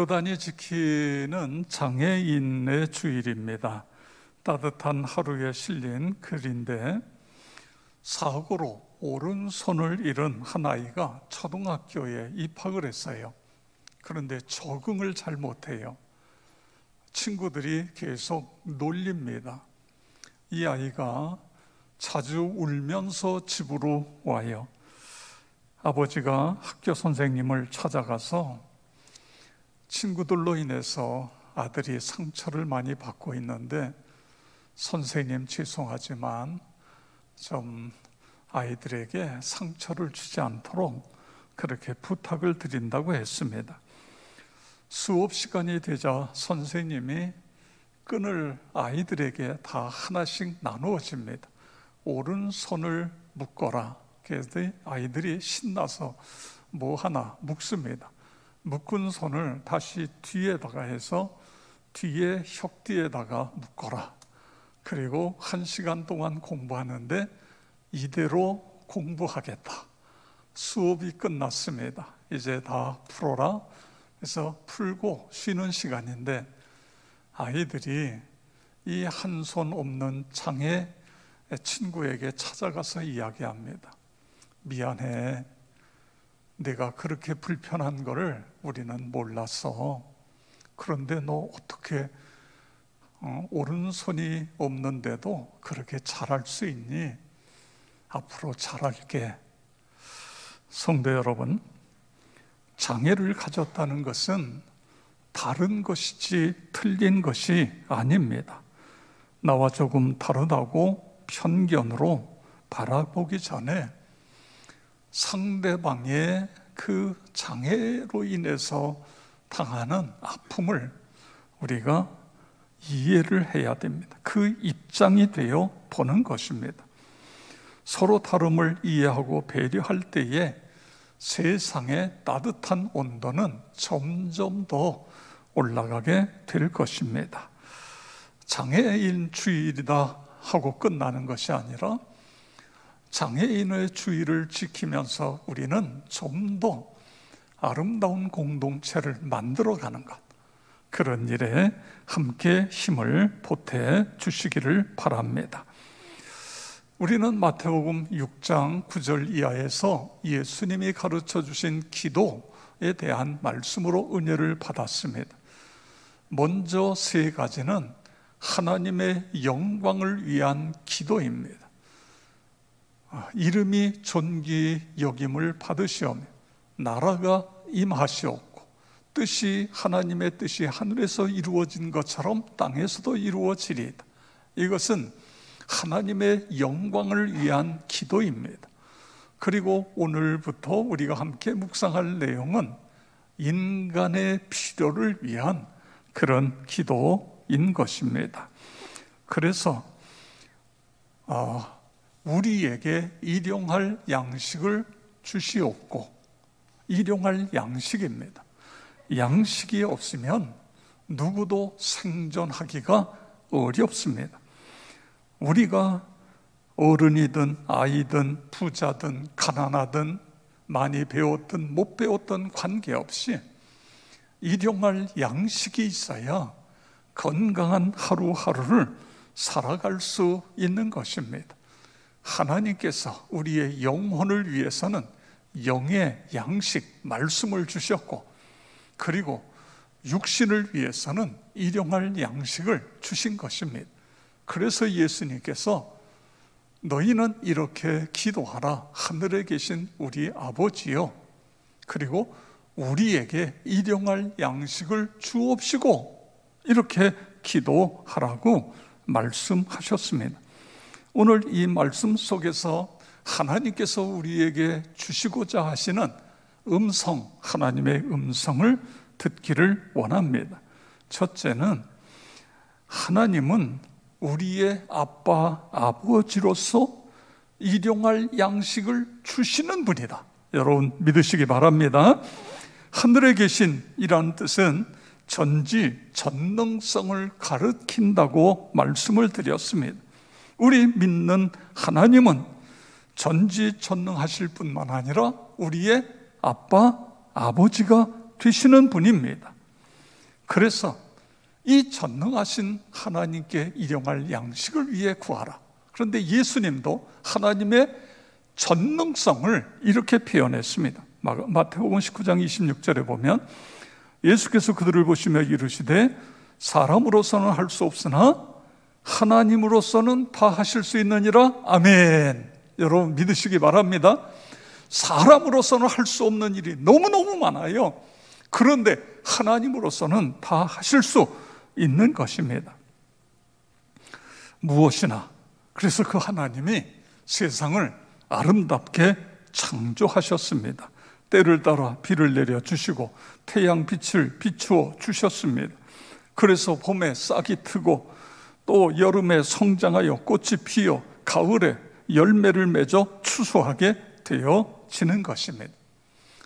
교단이 지키는 장애인의 주일입니다. 따뜻한 하루에 실린 글인데, 사고로 오른손을 잃은 한 아이가 초등학교에 입학을 했어요. 그런데 적응을 잘 못해요. 친구들이 계속 놀립니다. 이 아이가 자주 울면서 집으로 와요. 아버지가 학교 선생님을 찾아가서 친구들로 인해서 아들이 상처를 많이 받고 있는데, 선생님 죄송하지만 좀 아이들에게 상처를 주지 않도록 그렇게 부탁을 드린다고 했습니다. 수업 시간이 되자 선생님이 끈을 아이들에게 다 하나씩 나누어 줍니다. 오른손을 묶어라. 그래서 아이들이 신나서 뭐 하나 묶습니다. 묶은 손을 다시 뒤에다가 해서 뒤에 혁뒤에다가 묶어라. 그리고 1시간 동안 공부하는데 이대로 공부하겠다. 수업이 끝났습니다. 이제 다 풀어라. 그래서 풀고 쉬는 시간인데, 아이들이 이 한 손 없는 장애 친구에게 찾아가서 이야기합니다. 미안해. 내가 그렇게 불편한 거를 우리는 몰랐어. 그런데 너 어떻게 오른손이 없는데도 그렇게 잘할 수 있니? 앞으로 잘할게. 성도 여러분, 장애를 가졌다는 것은 다른 것이지 틀린 것이 아닙니다. 나와 조금 다르다고 편견으로 바라보기 전에 상대방의 그 장애로 인해서 당하는 아픔을 우리가 이해를 해야 됩니다. 그 입장이 되어 보는 것입니다. 서로 다름을 이해하고 배려할 때에 세상의 따뜻한 온도는 점점 더 올라가게 될 것입니다. 장애인 주일이다 하고 끝나는 것이 아니라 장애인의 주의를 지키면서 우리는 좀 더 아름다운 공동체를 만들어가는 것, 그런 일에 함께 힘을 보태 주시기를 바랍니다. 우리는 마태복음 6장 9절 이하에서 예수님이 가르쳐 주신 기도에 대한 말씀으로 은혜를 받았습니다. 먼저 3가지는 하나님의 영광을 위한 기도입니다. 이름이 존귀 여김을 받으시오며 나라가 임하시옵고 뜻이 하나님의 뜻이 하늘에서 이루어진 것처럼 땅에서도 이루어지리이다. 이것은 하나님의 영광을 위한 기도입니다. 그리고 오늘부터 우리가 함께 묵상할 내용은 인간의 필요를 위한 그런 기도인 것입니다. 그래서 우리에게 일용할 양식을 주시옵고, 일용할 양식입니다. 양식이 없으면 누구도 생존하기가 어렵습니다. 우리가 어른이든 아이든 부자든 가난하든 많이 배웠든 못 배웠든 관계없이 일용할 양식이 있어야 건강한 하루하루를 살아갈 수 있는 것입니다. 하나님께서 우리의 영혼을 위해서는 영의 양식, 말씀을 주셨고, 그리고 육신을 위해서는 일용할 양식을 주신 것입니다. 그래서 예수님께서 너희는 이렇게 기도하라. 하늘에 계신 우리 아버지요, 그리고 우리에게 일용할 양식을 주옵시고, 이렇게 기도하라고 말씀하셨습니다. 오늘 이 말씀 속에서 하나님께서 우리에게 주시고자 하시는 음성, 하나님의 음성을 듣기를 원합니다. 첫째는 하나님은 우리의 아빠, 아버지로서 일용할 양식을 주시는 분이다. 여러분 믿으시기 바랍니다. 하늘에 계신 이란 뜻은 전지, 전능성을 가리킨다고 말씀을 드렸습니다. 우리 믿는 하나님은 전지전능하실 뿐만 아니라 우리의 아빠, 아버지가 되시는 분입니다. 그래서 이 전능하신 하나님께 일용할 양식을 위해 구하라. 그런데 예수님도 하나님의 전능성을 이렇게 표현했습니다. 마태복음 19장 26절에 보면 예수께서 그들을 보시며 이르시되 사람으로서는 할 수 없으나 하나님으로서는 다 하실 수 있느니라. 아멘. 여러분 믿으시기 바랍니다. 사람으로서는 할 수 없는 일이 너무너무 많아요. 그런데 하나님으로서는 다 하실 수 있는 것입니다. 무엇이나. 그래서 그 하나님이 세상을 아름답게 창조하셨습니다. 때를 따라 비를 내려 주시고 태양 빛을 비추어 주셨습니다. 그래서 봄에 싹이 트고 또 여름에 성장하여 꽃이 피어 가을에 열매를 맺어 추수하게 되어지는 것입니다.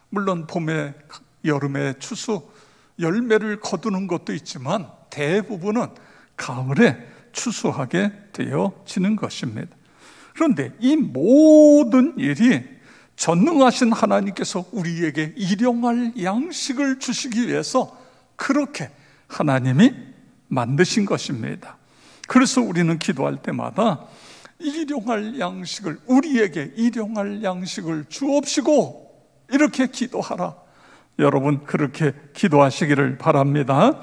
물론 봄에 여름에 추수 열매를 거두는 것도 있지만 대부분은 가을에 추수하게 되어지는 것입니다. 그런데 이 모든 일이 전능하신 하나님께서 우리에게 일용할 양식을 주시기 위해서 그렇게 하나님이 만드신 것입니다. 그래서 우리는 기도할 때마다 일용할 양식을, 우리에게 일용할 양식을 주옵시고 이렇게 기도하라. 여러분 그렇게 기도하시기를 바랍니다.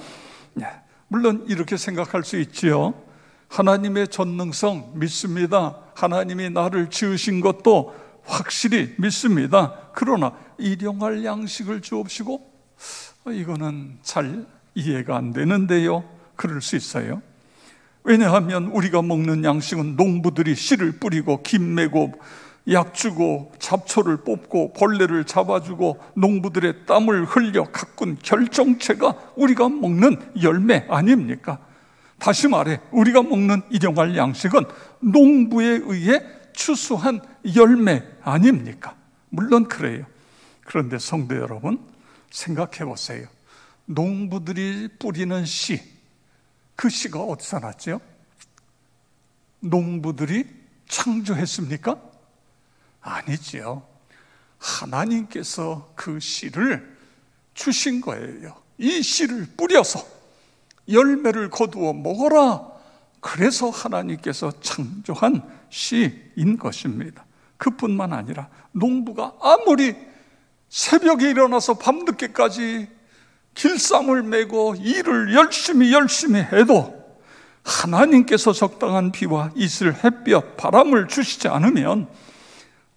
물론 이렇게 생각할 수 있지요. 하나님의 전능성 믿습니다. 하나님이 나를 지으신 것도 확실히 믿습니다. 그러나 일용할 양식을 주옵시고 이거는 잘 이해가 안 되는데요. 그럴 수 있어요. 왜냐하면 우리가 먹는 양식은 농부들이 씨를 뿌리고 김 매고 약 주고 잡초를 뽑고 벌레를 잡아주고 농부들의 땀을 흘려 가꾼 결정체가 우리가 먹는 열매 아닙니까? 다시 말해 우리가 먹는 일용할 양식은 농부에 의해 추수한 열매 아닙니까? 물론 그래요. 그런데 성도 여러분 생각해 보세요. 농부들이 뿌리는 씨, 그 씨가 어디서 났죠? 농부들이 창조했습니까? 아니지요. 하나님께서 그 씨를 주신 거예요. 이 씨를 뿌려서 열매를 거두어 먹어라. 그래서 하나님께서 창조한 씨인 것입니다. 그뿐만 아니라 농부가 아무리 새벽에 일어나서 밤늦게까지 길쌈을 메고 일을 열심히 해도 하나님께서 적당한 비와 이슬, 햇볕, 바람을 주시지 않으면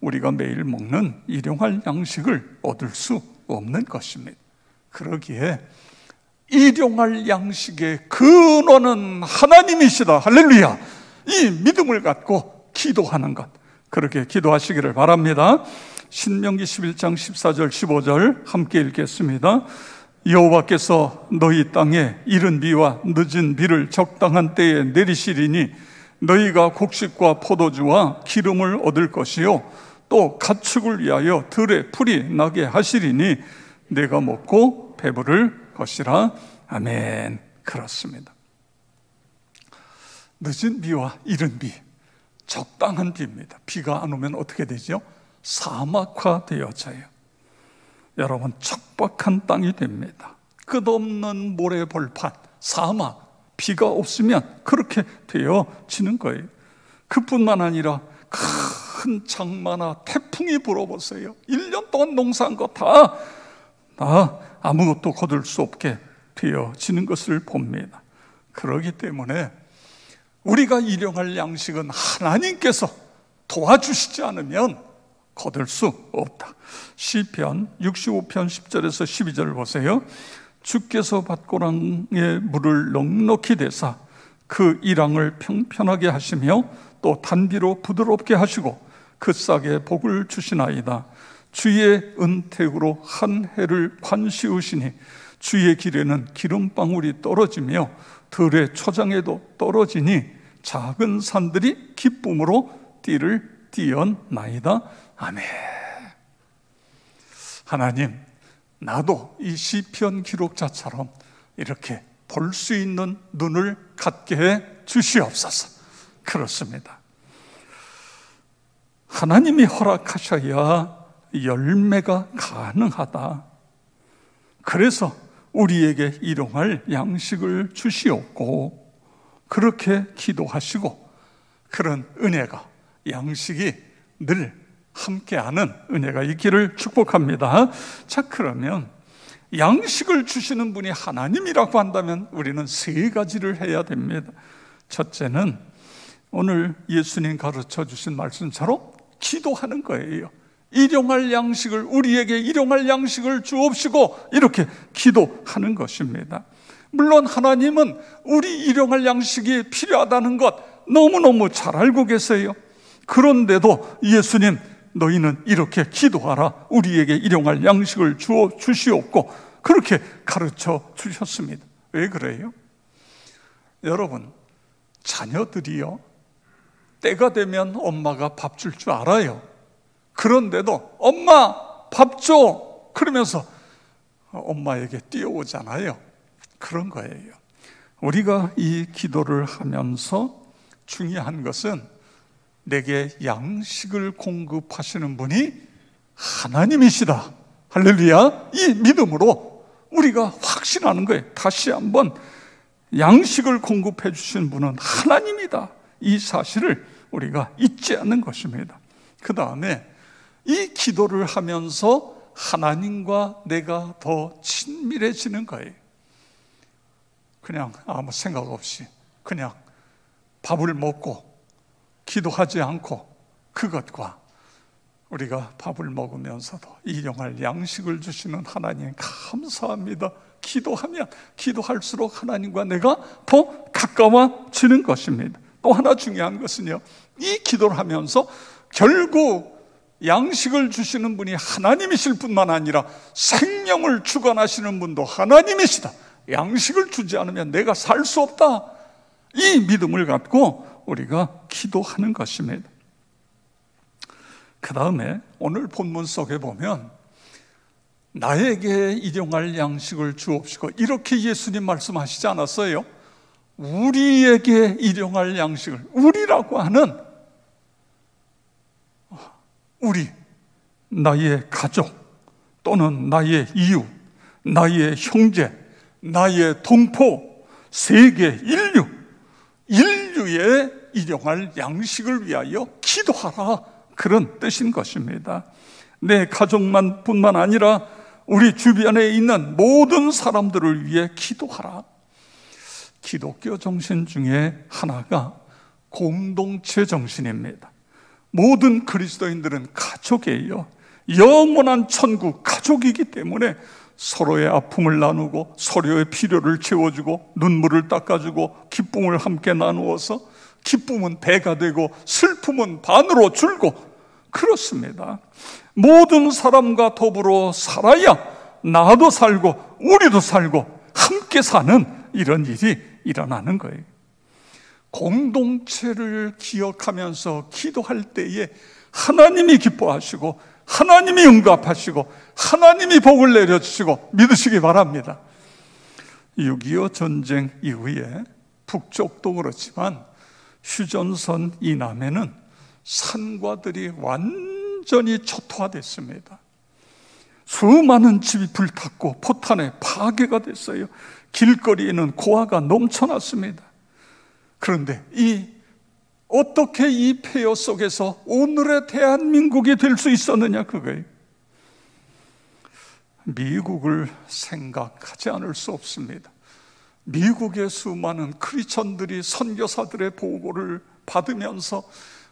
우리가 매일 먹는 일용할 양식을 얻을 수 없는 것입니다. 그러기에 일용할 양식의 근원은 하나님이시다. 할렐루야. 이 믿음을 갖고 기도하는 것, 그렇게 기도하시기를 바랍니다. 신명기 11장 14절 15절 함께 읽겠습니다. 여호와께서 너희 땅에 이른 비와 늦은 비를 적당한 때에 내리시리니 너희가 곡식과 포도주와 기름을 얻을 것이요 또 가축을 위하여 들에 풀이 나게 하시리니 내가 먹고 배부를 것이라. 아멘. 그렇습니다. 늦은 비와 이른 비, 적당한 비입니다. 비가 안 오면 어떻게 되죠? 사막화 되어져요. 여러분 척박한 땅이 됩니다. 끝없는 모래벌판, 사막, 비가 없으면 그렇게 되어지는 거예요. 그뿐만 아니라 큰 장마나 태풍이 불어보세요. 1년 동안 농사한 거 다 아무것도 거둘 수 없게 되어지는 것을 봅니다. 그렇기 때문에 우리가 일용할 양식은 하나님께서 도와주시지 않으면 거둘 수 없다. 시편 65편 10절에서 12절을 보세요. 주께서 밭고랑에 물을 넉넉히 대사 그 이랑을 평편하게 하시며 또 단비로 부드럽게 하시고 그 싹에 복을 주시나이다. 주의 은택으로 한 해를 관시우시니 주의 길에는 기름방울이 떨어지며 들의 초장에도 떨어지니 작은 산들이 기쁨으로 띠를 띄었나이다. 아멘. 하나님, 나도 이 시편 기록자처럼 이렇게 볼 수 있는 눈을 갖게 해 주시옵소서. 그렇습니다. 하나님이 허락하셔야 열매가 가능하다. 그래서 우리에게 일용할 양식을 주시옵고, 그렇게 기도하시고 그런 은혜가, 양식이 늘 함께하는 은혜가 있기를 축복합니다. 자, 그러면 양식을 주시는 분이 하나님이라고 한다면 우리는 세 가지를 해야 됩니다. 첫째는 오늘 예수님 가르쳐 주신 말씀처럼 기도하는 거예요. 일용할 양식을, 우리에게 일용할 양식을 주옵시고, 이렇게 기도하는 것입니다. 물론 하나님은 우리 일용할 양식이 필요하다는 것 너무너무 잘 알고 계세요. 그런데도 예수님, 너희는 이렇게 기도하라, 우리에게 일용할 양식을 주시옵고, 그렇게 가르쳐 주셨습니다. 왜 그래요? 여러분, 자녀들이요, 때가 되면 엄마가 밥 줄 줄 알아요. 그런데도 엄마 밥 줘! 그러면서 엄마에게 뛰어오잖아요. 그런 거예요. 우리가 이 기도를 하면서 중요한 것은 내게 양식을 공급하시는 분이 하나님이시다. 할렐루야. 이 믿음으로 우리가 확신하는 거예요. 다시 한번 양식을 공급해 주신 분은 하나님이다. 이 사실을 우리가 잊지 않는 것입니다. 그 다음에 이 기도를 하면서 하나님과 내가 더 친밀해지는 거예요. 그냥 아무 생각 없이 그냥 밥을 먹고 기도하지 않고, 그것과 우리가 밥을 먹으면서도 일용할 양식을 주시는 하나님 감사합니다. 기도하면 기도할수록 하나님과 내가 더 가까워지는 것입니다. 또 하나 중요한 것은요, 이 기도를 하면서 결국 양식을 주시는 분이 하나님이실 뿐만 아니라 생명을 주관하시는 분도 하나님이시다. 양식을 주지 않으면 내가 살 수 없다. 이 믿음을 갖고 우리가 기도하는 것입니다. 그 다음에 오늘 본문 속에 보면 나에게 일용할 양식을 주옵시고, 이렇게 예수님 말씀하시지 않았어요? 우리에게 일용할 양식을, 우리라고 하는 우리, 나의 가족 또는 나의 이웃, 나의 형제, 나의 동포, 세계 인류의 일용할 양식을 위하여 기도하라, 그런 뜻인 것입니다. 내 가족만 뿐만 아니라 우리 주변에 있는 모든 사람들을 위해 기도하라. 기독교 정신 중에 하나가 공동체 정신입니다. 모든 그리스도인들은 가족이에요. 영원한 천국 가족이기 때문에 서로의 아픔을 나누고 서로의 필요를 채워주고 눈물을 닦아주고 기쁨을 함께 나누어서 기쁨은 배가 되고 슬픔은 반으로 줄고, 그렇습니다. 모든 사람과 더불어 살아야 나도 살고 우리도 살고 함께 사는 이런 일이 일어나는 거예요. 공동체를 기억하면서 기도할 때에 하나님이 기뻐하시고 하나님이 응답하시고 하나님이 복을 내려주시고 믿으시기 바랍니다. 6.25 전쟁 이후에 북쪽도 그렇지만 휴전선 이남에는 산과들이 완전히 초토화됐습니다. 수많은 집이 불탔고 포탄에 파괴가 됐어요. 길거리에는 고아가 넘쳐났습니다. 그런데 어떻게 이 폐허 속에서 오늘의 대한민국이 될 수 있었느냐, 그거예요. 미국을 생각하지 않을 수 없습니다. 미국의 수많은 크리스천들이 선교사들의 보고를 받으면서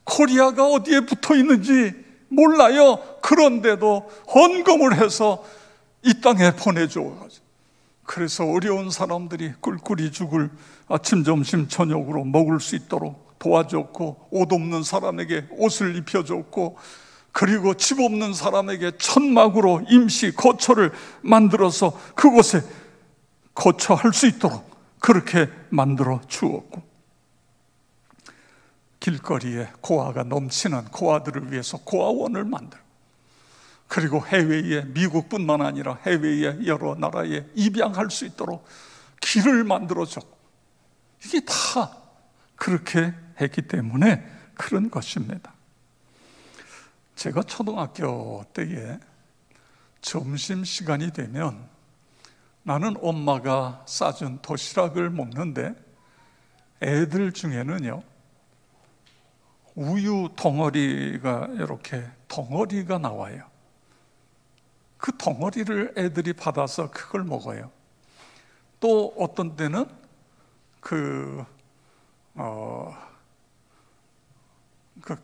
코리아가 어디에 붙어 있는지 몰라요. 그런데도 헌금을 해서 이 땅에 보내줘. 그래서 어려운 사람들이 꿀꿀이 죽을 아침, 점심, 저녁으로 먹을 수 있도록 도와줬고, 옷 없는 사람에게 옷을 입혀줬고, 그리고 집 없는 사람에게 천막으로 임시 거처를 만들어서 그곳에 거처할 수 있도록 그렇게 만들어 주었고, 길거리에 고아가 넘치는 고아들을 위해서 고아원을 만들고, 그리고 해외에, 미국뿐만 아니라 해외의 여러 나라에 입양할 수 있도록 길을 만들어줬고, 이게 다 그렇게 했기 때문에 그런 것입니다. 제가 초등학교 때에 점심시간이 되면 나는 엄마가 싸준 도시락을 먹는데 애들 중에는요, 우유 덩어리가 이렇게 덩어리가 나와요. 그 덩어리를 애들이 받아서 그걸 먹어요. 또 어떤 때는 그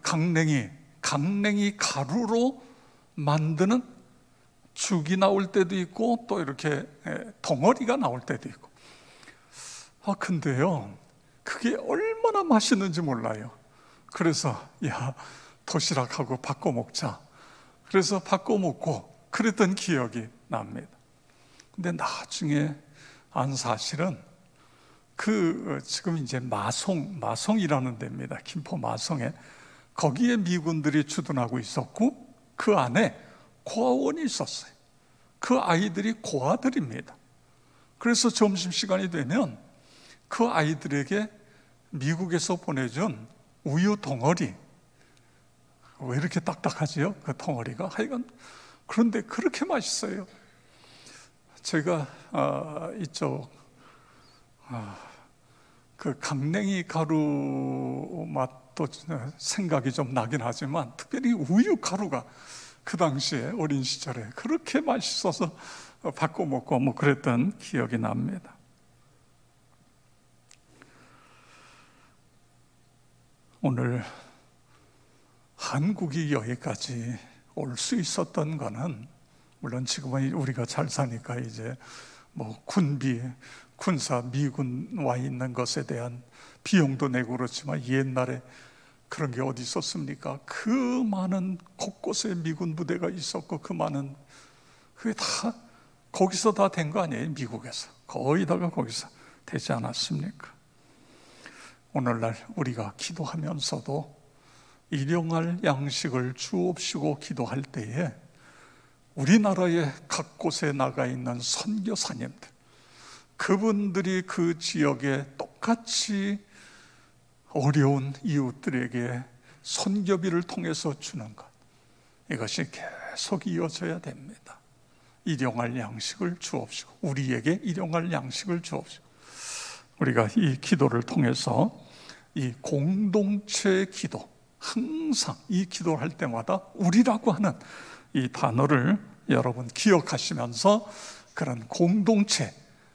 강냉이 가루로 만드는 죽이 나올 때도 있고 또 이렇게 덩어리가 나올 때도 있고. 근데요, 그게 얼마나 맛있는지 몰라요. 그래서 야, 도시락하고 바꿔 먹자. 그래서 바꿔 먹고 그랬던 기억이 납니다. 근데 나중에 안 사실은 지금 이제 마송이라는 데입니다. 김포 마송에. 거기에 미군들이 주둔하고 있었고 그 안에 고아원이 있었어요. 그 아이들이 고아들입니다. 그래서 점심시간이 되면 그 아이들에게 미국에서 보내준 우유 덩어리, 왜 이렇게 딱딱하지요? 그 덩어리가 하여간. 그런데 그렇게 맛있어요. 제가 이쪽 그 강냉이 가루 맛도 생각이 좀 나긴 하지만 특별히 우유 가루가 그 당시에 어린 시절에 그렇게 맛있어서 바꿔 먹고 뭐 그랬던 기억이 납니다. 오늘 한국이 여기까지 올 수 있었던 거는, 물론 지금은 우리가 잘 사니까 이제 뭐 군사 미군 와 있는 것에 대한 비용도 내고 그렇지만 옛날에 그런 게 어디 있었습니까? 그 많은 곳곳에 미군 부대가 있었고 그 많은, 그게 다 거기서 다 된 거 아니에요? 미국에서 거의 다가 거기서 되지 않았습니까? 오늘날 우리가 기도하면서도 일용할 양식을 주옵시고 기도할 때에 우리나라의 각 곳에 나가 있는 선교사님들, 그분들이 그 지역에 똑같이 어려운 이웃들에게 선교비를 통해서 주는 것, 이것이 계속 이어져야 됩니다. 일용할 양식을 주옵시고, 우리에게 일용할 양식을 주옵시고. 우리가 이 기도를 통해서 이 공동체 기도, 항상 이 기도를 할 때마다 우리라고 하는 이 단어를 여러분 기억하시면서 그런 공동체,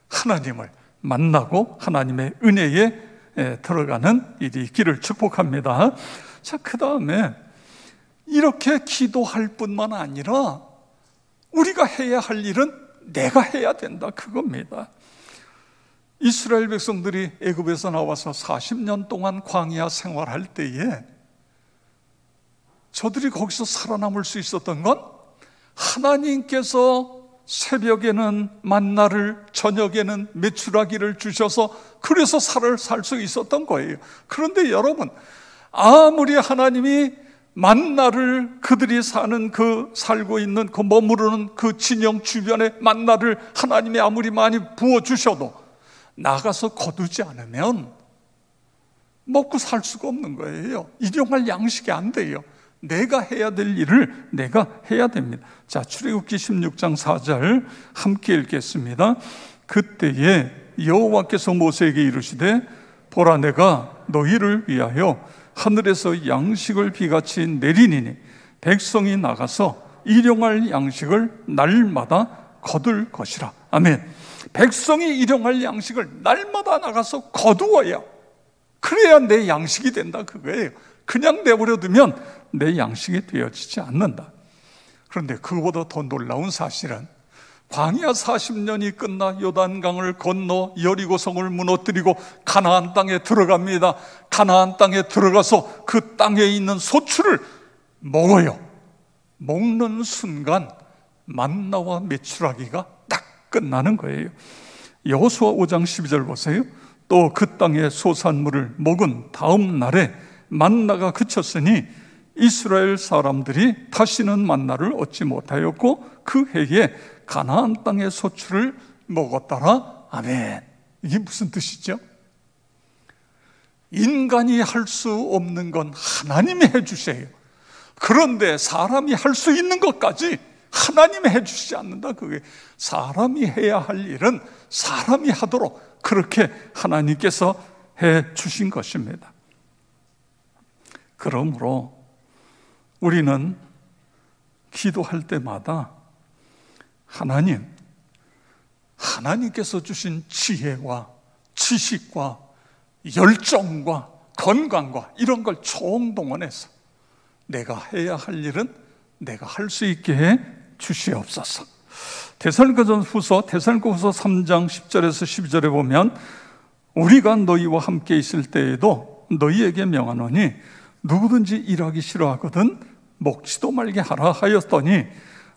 하나님을 만나고 하나님의 은혜에 들어가는 일이 있기를 축복합니다. 자, 그 다음에 이렇게 기도할 뿐만 아니라 우리가 해야 할 일은 내가 해야 된다, 그겁니다. 이스라엘 백성들이 애굽에서 나와서 40년 동안 광야 생활할 때에 저들이 거기서 살아남을 수 있었던 건 하나님께서 새벽에는 만나를, 저녁에는 메추라기를 주셔서 그래서 살 수 있었던 거예요. 그런데 여러분, 아무리 하나님이 만나를, 그들이 살고 있는 그 머무르는 그 진영 주변에 만나를 하나님이 아무리 많이 부어주셔도 나가서 거두지 않으면 먹고 살 수가 없는 거예요. 일용할 양식이 안 돼요. 내가 해야 될 일을 내가 해야 됩니다. 자, 출애굽기 16장 4절 함께 읽겠습니다. 그때에 여호와께서 모세에게 이르시되 보라, 내가 너희를 위하여 하늘에서 양식을 비같이 내리니니 백성이 나가서 일용할 양식을 날마다 거둘 것이라. 아멘. 백성이 일용할 양식을 날마다 나가서 거두어야, 그래야 내 양식이 된다, 그거예요. 그냥 내버려두면 내 양식이 되어지지 않는다. 그런데 그보다 더 놀라운 사실은 광야 40년이 끝나 요단강을 건너 여리고성을 무너뜨리고 가나안 땅에 들어갑니다. 가나안 땅에 들어가서 그 땅에 있는 소출을 먹어요. 먹는 순간 만나와 메추라기가 딱 끝나는 거예요. 여호수아 5장 12절 보세요. 또 그 땅의 소산물을 먹은 다음 날에 만나가 그쳤으니 이스라엘 사람들이 다시는 만나를 얻지 못하였고 그 해에 가나안 땅의 소출을 먹었더라. 아멘. 이게 무슨 뜻이죠? 인간이 할 수 없는 건 하나님이 해주세요. 그런데 사람이 할 수 있는 것까지 하나님이 해주시지 않는다. 그게 사람이 해야 할 일은 사람이 하도록 그렇게 하나님께서 해주신 것입니다. 그러므로 우리는 기도할 때마다 하나님께서 주신 지혜와 지식과 열정과 건강과 이런 걸 총동원해서 내가 해야 할 일은 내가 할 수 있게 해 주시옵소서. 데살로니가후서 3장 10절에서 12절에 보면 우리가 너희와 함께 있을 때에도 너희에게 명하노니 누구든지 일하기 싫어하거든 먹지도 말게 하라 하였더니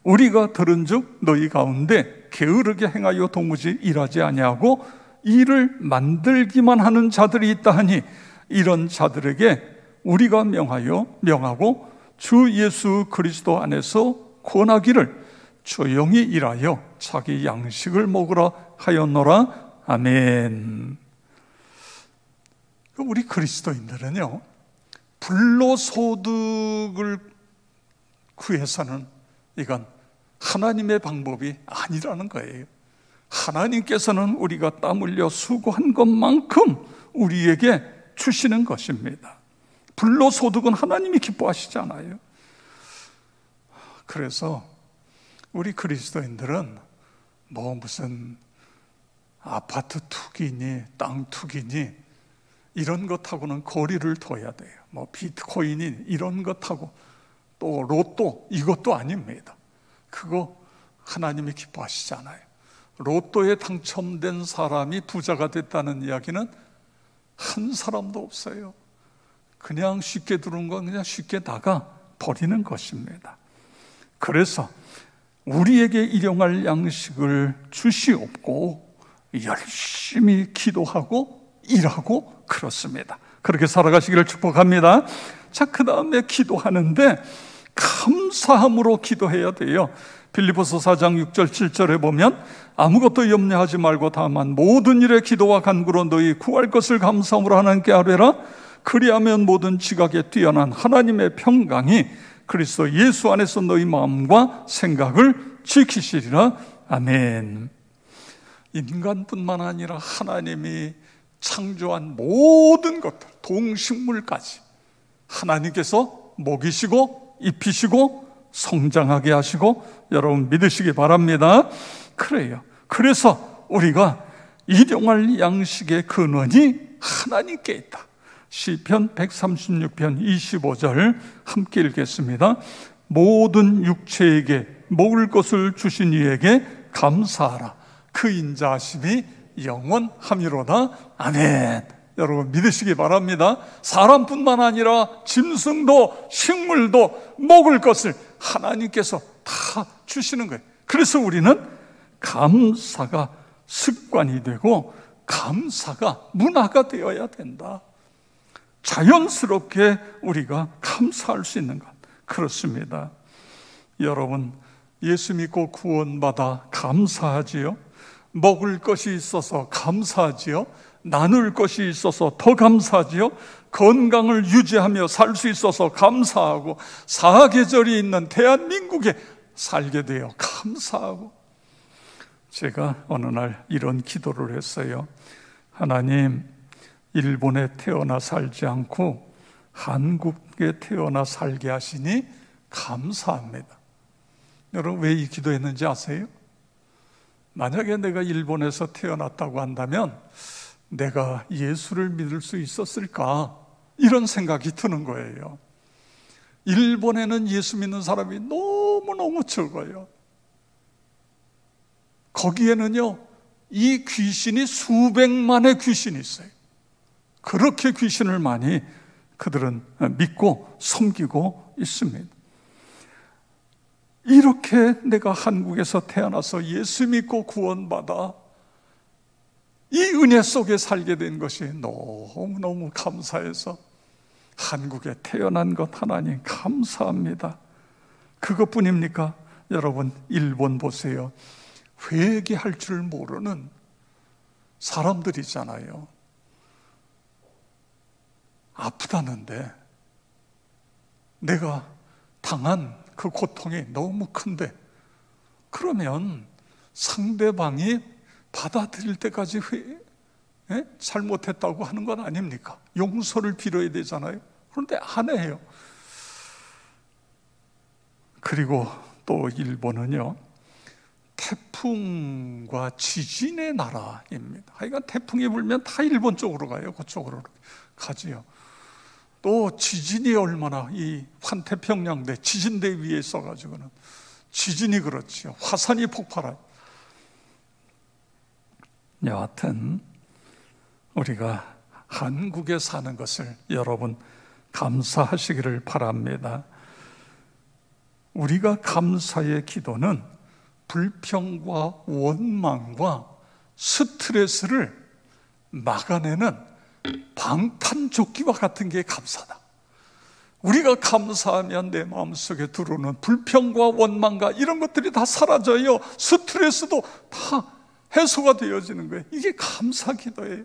우리가 들은즉 너희 가운데 게으르게 행하여 도무지 일하지 아니하고 일을 만들기만 하는 자들이 있다 하니 이런 자들에게 우리가 명하고 주 예수 그리스도 안에서 권하기를 조용히 일하여 자기 양식을 먹으라 하였노라. 아멘. 우리 그리스도인들은요, 불로소득을 구해서는 이건 하나님의 방법이 아니라는 거예요. 하나님께서는 우리가 땀 흘려 수고한 것만큼 우리에게 주시는 것입니다. 불로소득은 하나님이 기뻐하시잖아요. 그래서 우리 그리스도인들은 무슨 아파트 투기니 땅 투기니 이런 것하고는 거리를 둬야 돼요. 비트코인이 이런 것하고 또 로또 이것도 아닙니다. 그거 하나님이 기뻐하시잖아요. 로또에 당첨된 사람이 부자가 됐다는 이야기는 한 사람도 없어요. 그냥 쉽게 들어온 건 그냥 쉽게 나가 버리는 것입니다. 그래서 우리에게 일용할 양식을 주시옵고 열심히 기도하고 일하고 그렇습니다. 그렇게 살아가시기를 축복합니다. 자, 그 다음에 기도하는데 감사함으로 기도해야 돼요. 빌립보서 4장 6절 7절에 보면 아무것도 염려하지 말고 다만 모든 일에 기도와 간구로 너희 구할 것을 감사함으로 하나님께 아뢰라. 그리하면 모든 지각에 뛰어난 하나님의 평강이 그리스도 예수 안에서 너희 마음과 생각을 지키시리라. 아멘. 인간뿐만 아니라 하나님이 창조한 모든 것들, 동식물까지 하나님께서 먹이시고 입히시고 성장하게 하시고 여러분 믿으시기 바랍니다. 그래요. 그래서 우리가 일용할 양식의 근원이 하나님께 있다. 시편 136편 25절 함께 읽겠습니다. 모든 육체에게 먹을 것을 주신 이에게 감사하라. 그 인자하심이 영원함이로다. 아멘. 여러분 믿으시기 바랍니다. 사람뿐만 아니라 짐승도 식물도 먹을 것을 하나님께서 다 주시는 거예요. 그래서 우리는 감사가 습관이 되고 감사가 문화가 되어야 된다. 자연스럽게 우리가 감사할 수 있는 것, 그렇습니다. 여러분 예수 믿고 구원받아 감사하지요? 먹을 것이 있어서 감사하지요? 나눌 것이 있어서 더 감사하지요? 건강을 유지하며 살 수 있어서 감사하고 사계절이 있는 대한민국에 살게 되어 감사하고. 제가 어느 날 이런 기도를 했어요. 하나님, 일본에 태어나 살지 않고 한국에 태어나 살게 하시니 감사합니다. 여러분 왜 이 기도했는지 아세요? 만약에 내가 일본에서 태어났다고 한다면 내가 예수를 믿을 수 있었을까? 이런 생각이 드는 거예요. 일본에는 예수 믿는 사람이 너무너무 적어요. 거기에는요, 이 귀신이 수백만의 귀신이 있어요. 그렇게 귀신을 많이 그들은 믿고 섬기고 있습니다. 이렇게 내가 한국에서 태어나서 예수 믿고 구원받아 이 은혜 속에 살게 된 것이 너무너무 감사해서 한국에 태어난 것 하나님 감사합니다. 그것뿐입니까? 여러분 일본 보세요. 회개할 줄 모르는 사람들이 있잖아요. 아프다는데 내가 당한 그 고통이 너무 큰데 그러면 상대방이 받아들일 때까지 잘못했다고 하는 건 아닙니까? 용서를 빌어야 되잖아요. 그런데 안 해요. 그리고 또 일본은요, 태풍과 지진의 나라입니다. 하여간 태풍이 불면 다 일본 쪽으로 가요. 그쪽으로 가지요. 또 지진이 얼마나, 이 환태평양대 지진대 위에 있어가지고는 지진이 그렇지요. 화산이 폭발해요. 여하튼 우리가 한국에 사는 것을 여러분 감사하시기를 바랍니다. 우리가 감사의 기도는 불평과 원망과 스트레스를 막아내는 방탄조끼와 같은 게 감사다. 우리가 감사하면 내 마음속에 들어오는 불평과 원망과 이런 것들이 다 사라져요. 스트레스도 다 해소가 되어지는 거예요. 이게 감사 기도예요.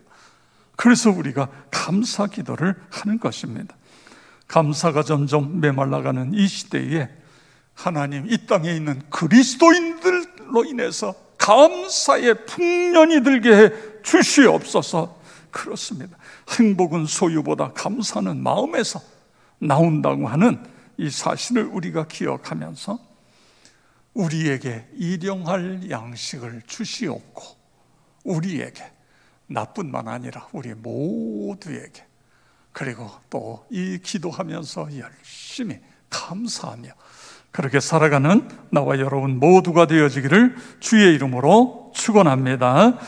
그래서 우리가 감사 기도를 하는 것입니다. 감사가 점점 메말라가는 이 시대에 하나님 이 땅에 있는 그리스도인들로 인해서 감사의 풍년이 들게 해 주시옵소서. 그렇습니다. 행복은 소유보다 감사는 마음에서 나온다고 하는 이 사실을 우리가 기억하면서 우리에게 일용할 양식을 주시옵고, 우리에게 나뿐만 아니라 우리 모두에게, 그리고 또 이 기도하면서 열심히 감사하며 그렇게 살아가는 나와 여러분 모두가 되어지기를 주의 이름으로 축원합니다.